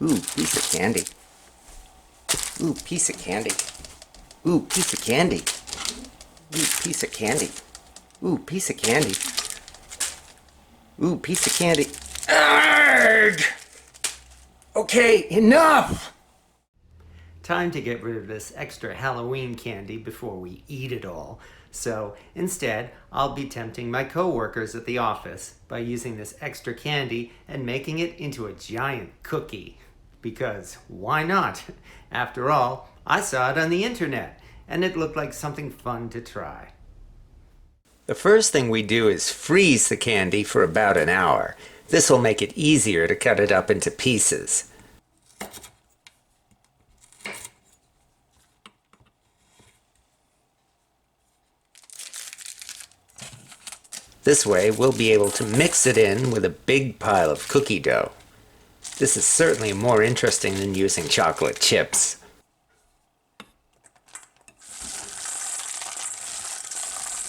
Ooh, piece of candy. Ooh, piece of candy. Ooh, piece of candy. Ooh, piece of candy. Ooh, piece of candy. Ooh, piece of candy. Arrgh! Okay, enough! Time to get rid of this extra Halloween candy before we eat it all. So instead, I'll be tempting my coworkers at the office by using this extra candy and making it into a giant cookie. Because why not? After all, I saw it on the internet and it looked like something fun to try. The first thing we do is freeze the candy for about an hour. This will make it easier to cut it up into pieces. This way, we'll be able to mix it in with a big pile of cookie dough. This is certainly more interesting than using chocolate chips.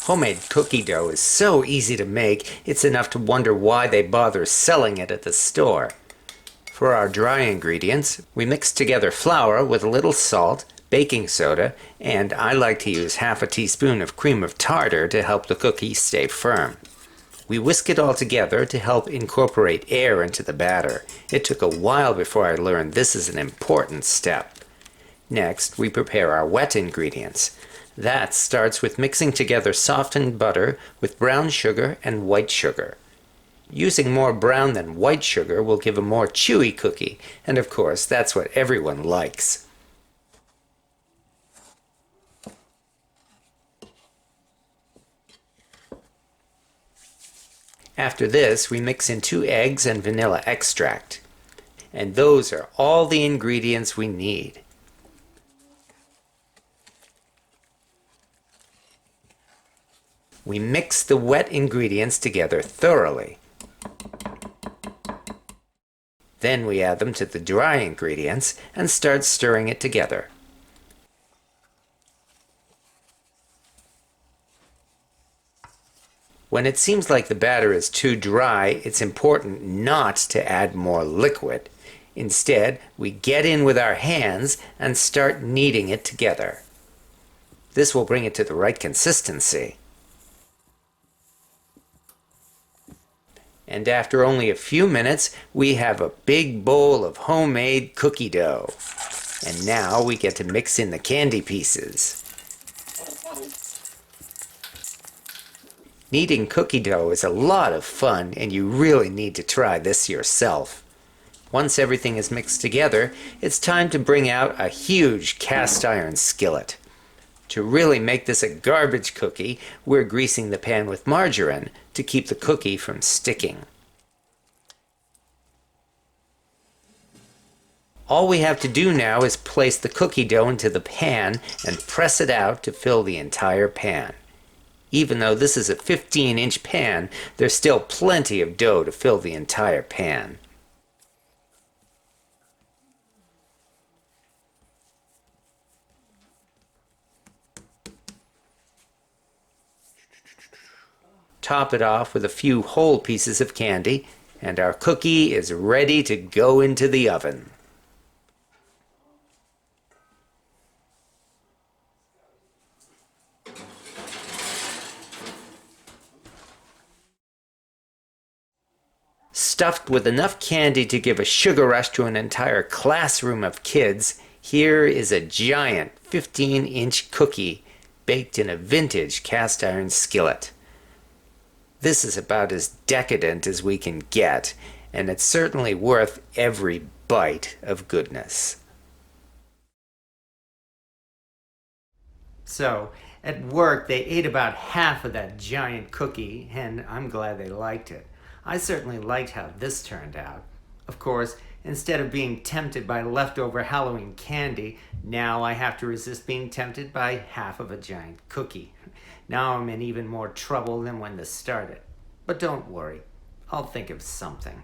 Homemade cookie dough is so easy to make, it's enough to wonder why they bother selling it at the store. For our dry ingredients, we mix together flour with a little salt, baking soda, and I like to use half a teaspoon of cream of tartar to help the cookie stay firm. We whisk it all together to help incorporate air into the batter. It took a while before I learned this is an important step. Next, we prepare our wet ingredients. That starts with mixing together softened butter with brown sugar and white sugar. Using more brown than white sugar will give a more chewy cookie, and of course, that's what everyone likes. After this, we mix in 2 eggs and vanilla extract. And those are all the ingredients we need. We mix the wet ingredients together thoroughly. Then we add them to the dry ingredients and start stirring it together. When it seems like the batter is too dry, it's important not to add more liquid. Instead, we get in with our hands and start kneading it together. This will bring it to the right consistency. And after only a few minutes, we have a big bowl of homemade cookie dough. And now we get to mix in the candy pieces. Kneading cookie dough is a lot of fun, and you really need to try this yourself. Once everything is mixed together, it's time to bring out a huge cast iron skillet. To really make this a garbage cookie, we're greasing the pan with margarine to keep the cookie from sticking. All we have to do now is place the cookie dough into the pan and press it out to fill the entire pan. Even though this is a 15-inch pan, there's still plenty of dough to fill the entire pan. Top it off with a few whole pieces of candy, and our cookie is ready to go into the oven. Stuffed with enough candy to give a sugar rush to an entire classroom of kids, here is a giant 15-inch cookie baked in a vintage cast iron skillet. This is about as decadent as we can get, and it's certainly worth every bite of goodness. So, at work they ate about half of that giant cookie, and I'm glad they liked it. I certainly liked how this turned out. Of course, instead of being tempted by leftover Halloween candy, now I have to resist being tempted by half of a giant cookie. Now I'm in even more trouble than when this started. But don't worry, I'll think of something.